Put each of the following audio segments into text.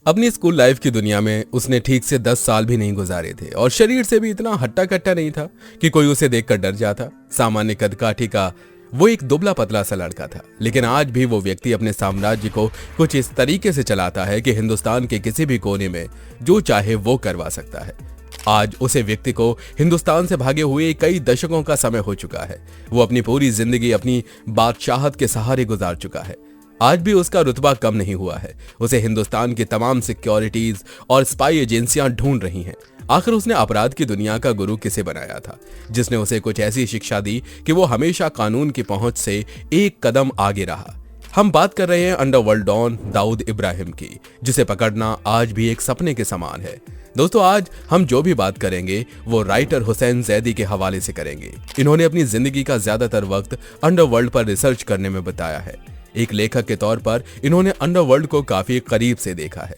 अपनी school life की दुनिया में उसने ठीक से 10 साल भी नहीं गुजारे थे और शरीर से भी इतना हट्टा कट्टा नहीं था कि कोई उसे देखकर डर जाता। सामान्य कदकाठी का वो एक दुबला पतला सा लड़का था, लेकिन आज भी वो व्यक्ति अपने साम्राज्य को कुछ इस तरीके से चलाता है कि हिंदुस्तान के किसी भी कोने में जो चाहे वो करवा सकता है। आज उसे व्यक्ति को हिंदुस्तान से भागे हुए कई दशकों का समय हो चुका है। वो अपनी पूरी जिंदगी अपनी बादशाहत के सहारे गुजार चुका है। आज भी उसका रुतबा कम नहीं हुआ है। उसे हिंदुस्तान की तमाम सिक्योरिटीज और स्पाई एजेंसियां ढूंढ रही हैं। आखिर उसने अपराध की दुनिया का गुरु किसे बनाया था, जिसने उसे कुछ ऐसी शिक्षा दी कि वो हमेशा कानून की पहुंच से एक कदम आगे रहा। हम बात कर रहे हैं अंडरवर्ल्ड डॉन दाऊद इब्राहिम की, जिसे पकड़ना आज भी एक सपने के समान है। दोस्तों, आज हम जो भी बात करेंगे वो राइटर हुसैन जैदी के हवाले से करेंगे। इन्होंने अपनी जिंदगी का ज्यादातर वक्त अंडरवर्ल्ड पर रिसर्च करने में बिताया है। एक लेखक के तौर पर इन्होंने अंडरवर्ल्ड को काफी करीब से देखा है।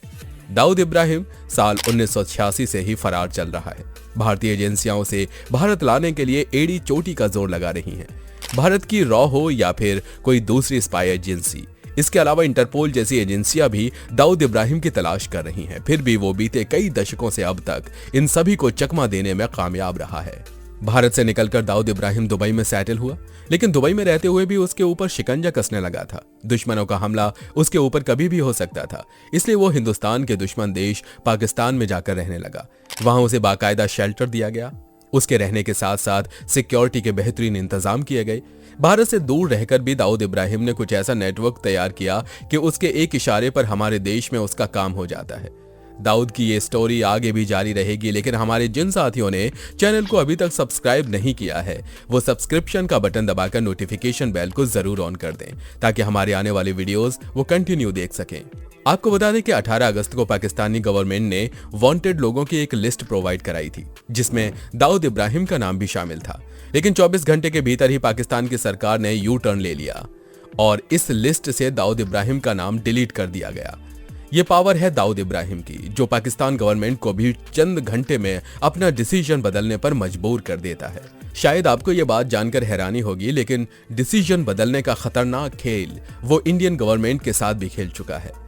दाऊद इब्राहिम साल 1986 से ही फरार चल रहा है। भारतीय एजेंसियां उसे भारत लाने के लिए एड़ी चोटी का जोर लगा रही हैं। भारत की रॉ हो या फिर कोई दूसरी स्पाई एजेंसी, इसके अलावा इंटरपोल जैसी एजेंसियां भी दाऊद इब्राहिम की तलाश कर रही हैं। फिर भी वो बीते कई दशकों से अब तक इन सभी को चकमा देने में कामयाब रहा है। भारत से निकलकर दाऊद इब्राहिम दुबई में सेटल हुआ, लेकिन दुबई में रहते हुए भी उसके ऊपर शिकंजा कसने लगा था। दुश्मनों का हमला उसके ऊपर कभी भी हो सकता था, इसलिए वो हिंदुस्तान के दुश्मन देश पाकिस्तान में जाकर रहने लगा। वहां उसे बाकायदा शेल्टर दिया गया। उसके रहने के साथ साथ सिक्योरिटी के बेहतरीन इंतजाम किए गए। भारत से दूर रहकर भी दाऊद इब्राहिम ने कुछ ऐसा नेटवर्क तैयार किया कि उसके एक इशारे पर हमारे देश में उसका काम हो जाता है। दाऊद की ये स्टोरी आगे भी जारी रहेगी, लेकिन हमारे जिन साथियों ने चैनल को अभी तक सब्सक्राइब नहीं किया है वो सब्सक्रिप्शन का बटन दबाकर नोटिफिकेशन बेल को जरूर ऑन कर दें, ताकि हमारे आने वाली वीडियोस वो कंटिन्यू देख सकें। आपको बता दें कि 18 अगस्त को पाकिस्तानी गवर्नमेंट ने वांटेड लोगों की एक लिस्ट प्रोवाइड कराई थी, जिसमें दाऊद इब्राहिम का नाम भी शामिल था। लेकिन 24 घंटे के भीतर ही पाकिस्तान की सरकार ने यू टर्न ले लिया और इस लिस्ट से दाऊद इब्राहिम का नाम डिलीट कर दिया गया। ये पावर है दाऊद इब्राहिम की, जो पाकिस्तान गवर्नमेंट को भी चंद घंटे में अपना डिसीजन बदलने पर मजबूर कर देता है। शायद आपको ये बात जानकर हैरानी होगी, लेकिन डिसीजन बदलने का खतरनाक खेल वो इंडियन गवर्नमेंट के साथ भी खेल चुका है।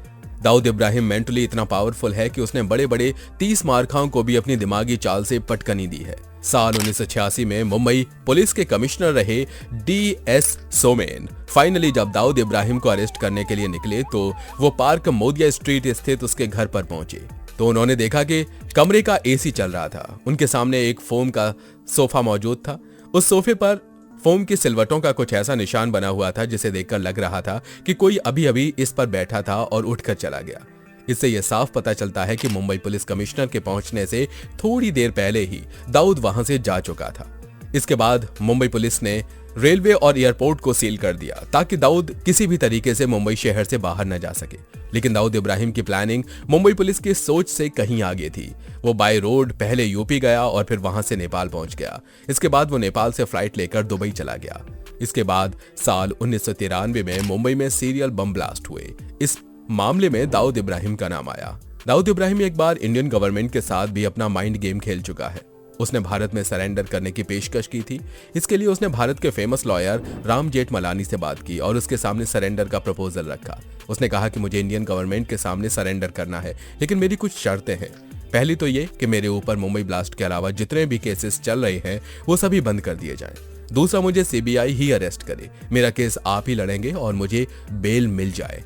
दाऊद इब्राहिम मेंटली इतना पावरफुल है कि उसने बड़े बड़े 30 मारखाओं को भी अपनी दिमागी चाल से पटकनी दी है। साल 1986 में मुंबई पुलिस के कमिश्नर रहे DS सोमेन फाइनली जब दाऊद इब्राहिम को अरेस्ट करने के लिए निकले तो वो पार्क मोदिया स्ट्रीट स्थित उसके घर पर पहुंचे तो उन्होंने देखा कि कमरे का AC चल रहा था। उनके सामने एक फोम का सोफा मौजूद था। उस सोफे पर फोम की सिलवटों का कुछ ऐसा निशान बना हुआ था जिसे देखकर लग रहा था कि कोई अभी अभी इस पर बैठा था और उठकर चला गया। इससे यह साफ पता चलता है कि मुंबई पुलिस कमिश्नर के पहुंचने से थोड़ी देर पहले ही दाऊद वहां से जा चुका था। इसके बाद मुंबई पुलिस ने रेलवे और एयरपोर्ट को सील कर दिया ताकि दाऊद किसी भी तरीके से मुंबई शहर से बाहर न जा सके। लेकिन दाऊद इब्राहिम की प्लानिंग मुंबई पुलिस की सोच से कहीं आगे थी। वो बाय रोड पहले यूपी गया और फिर वहां से नेपाल पहुंच गया। इसके बाद वो नेपाल से फ्लाइट लेकर दुबई चला गया। इसके बाद साल 1993 में मुंबई में सीरियल बम ब्लास्ट हुए। इस मामले में दाऊद इब्राहिम का नाम आया। दाऊद इब्राहिम एक बार इंडियन गवर्नमेंट के साथ भी अपना माइंड गेम खेल चुका है। उसने भारत में सरेंडर करने की पेशकश की थी। इसके लिए उसने भारत के फेमस लॉयर राम जेठमलानी से बात की और उसके सामने सरेंडर का प्रपोजल रखा। उसने कहा कि मुझे इंडियन गवर्नमेंट के सामने सरेंडर करना है, लेकिन मेरी कुछ शर्तें हैं। पहली तो ये कि मेरे ऊपर मुंबई ब्लास्ट के अलावा जितने भी केसेस चल रहे हैं वो सभी बंद कर दिए जाएं। दूसरा, मुझे CBI ही अरेस्ट करे, मेरा केस आप ही लड़ेंगे और मुझे बेल मिल जाए।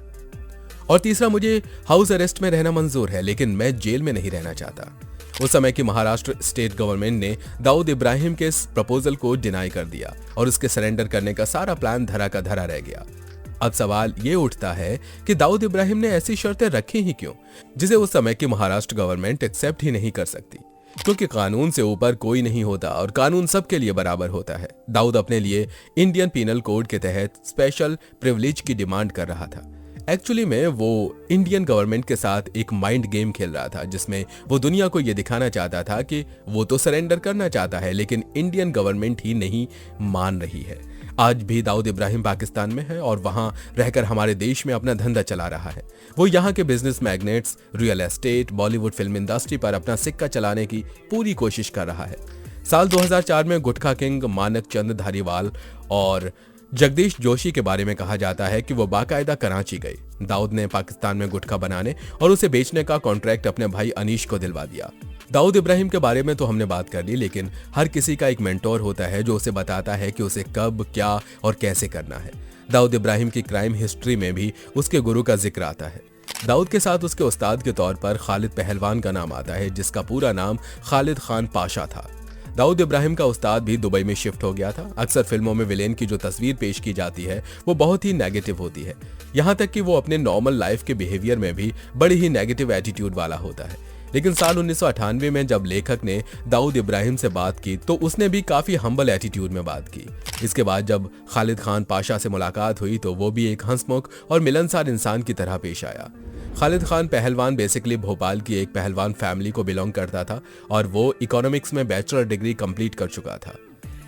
और तीसरा, मुझे हाउस अरेस्ट में रहना मंजूर है, लेकिन मैं जेल में नहीं रहना चाहता। उस समय की महाराष्ट्र स्टेट गवर्नमेंट ने दाऊद इब्राहिम के इस प्रपोजल को डिनाई कर दिया और उसके सरेंडर करने का सारा प्लान धरा का धरा रह गया। अब सवाल ये उठता है कि दाऊद इब्राहिम ने ऐसी शर्तें रखी ही क्यों, जिसे उस समय की महाराष्ट्र गवर्नमेंट एक्सेप्ट ही नहीं कर सकती। क्योंकि कानून से ऊपर कोई नहीं होता और कानून सबके लिए बराबर होता है। दाऊद अपने लिए इंडियन पीनल कोड के तहत स्पेशल प्रिविलेज की डिमांड कर रहा था। एक्चुअली में वो इंडियन गवर्नमेंट के साथ एक माइंड गेम खेल रहा था, जिसमें वो दुनिया को ये दिखाना चाहता था कि वो तो सरेंडर करना चाहता है, लेकिन इंडियन गवर्नमेंट ही नहीं मान रही है। आज भी दाऊद इब्राहिम पाकिस्तान में है और वहां रहकर हमारे देश में अपना धंधा चला रहा है। वो यहाँ के business magnets, real estate, Bollywood film industry पर अपना सिक्का चलाने की पूरी कोशिश कर रहा है। साल 2004 में गुटखा किंग मानक चंद धारीवाल और जगदीश जोशी के बारे में कहा जाता है कि वो बाकायदा कराची गए। दाऊद ने पाकिस्तान में गुटखा बनाने और उसे बेचने का कॉन्ट्रैक्ट अपने भाई अनीश को दिलवा दिया। दाऊद इब्राहिम के बारे में तो हमने बात कर ली, लेकिन हर किसी का एक मेंटोर होता है जो उसे बताता है कि उसे कब, क्या और कैसे करना है। दाऊद इब्राहिम की क्राइम हिस्ट्री में भी उसके गुरु का जिक्र आता है। दाऊद के साथ उसके उस्ताद के तौर पर खालिद पहलवान का नाम आता है, जिसका पूरा नाम खालिद खान पाशा था। दाऊद इब्राहिम का उस्ताद भी दुबई में शिफ्ट हो गया था। अक्सर फिल्मों में विलेन की जो तस्वीर पेश की जाती है वो बहुत ही नेगेटिव होती है, यहाँ तक कि वो अपने नॉर्मल लाइफ के बिहेवियर में भी बड़ी ही नेगेटिव एटीट्यूड वाला होता है। लेकिन साल 1998 में जब लेखक ने दाऊद इब्राहिम से बात की तो उसने भी काफी हम्बल एटीट्यूड में बात की। इसके बाद जब खालिद खान पाशा से मुलाकात हुई तो वो भी एक हंसमुख और मिलनसार इंसान की तरह पेश आया। खालिद खान पहलवान बेसिकली भोपाल की एक पहलवान फैमिली को बिलोंग करता था और वो इकोनॉमिक्स में बैचलर डिग्री कंप्लीट कर चुका था।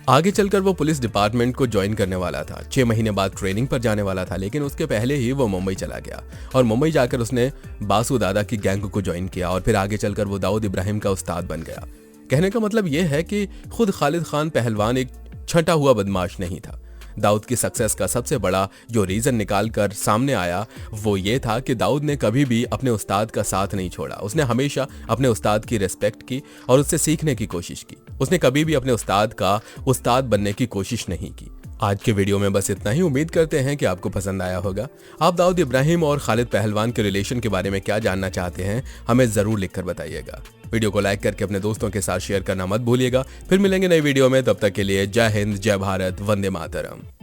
आगे चलकर वो पुलिस डिपार्टमेंट को ज्वाइन करने वाला था। 6 महीने बाद ट्रेनिंग पर जाने वाला था, लेकिन उसके पहले ही वो मुंबई चला गया और मुंबई जाकर उसने बासु दादा की गैंग को ज्वाइन किया और फिर आगे चलकर वो दाऊद इब्राहिम का उस्ताद बन गया। कहने का मतलब ये है कि खुद खालिद खान पहलवान एक छंटा हुआ बदमाश नहीं था। दाऊद की सक्सेस का सबसे बड़ा जो रीजन निकाल कर सामने आया वो ये था कि दाऊद ने कभी भी अपने उस्ताद का साथ नहीं छोड़ा। उसने हमेशा अपने उस्ताद की रिस्पेक्ट की और उससे सीखने की कोशिश की। उसने कभी भी अपने उस्ताद का उस्ताद बनने की कोशिश नहीं की। आज के वीडियो में बस इतना ही। उम्मीद करते हैं कि आपको पसंद आया होगा। आप दाऊद इब्राहिम और खालिद पहलवान के रिलेशन के बारे में क्या जानना चाहते हैं हमें जरूर लिखकर बताइएगा। वीडियो को लाइक करके अपने दोस्तों के साथ शेयर करना मत भूलिएगा। फिर मिलेंगे नई वीडियो में, तब तक के लिए जय हिंद, जय भारत, वंदे मातरम।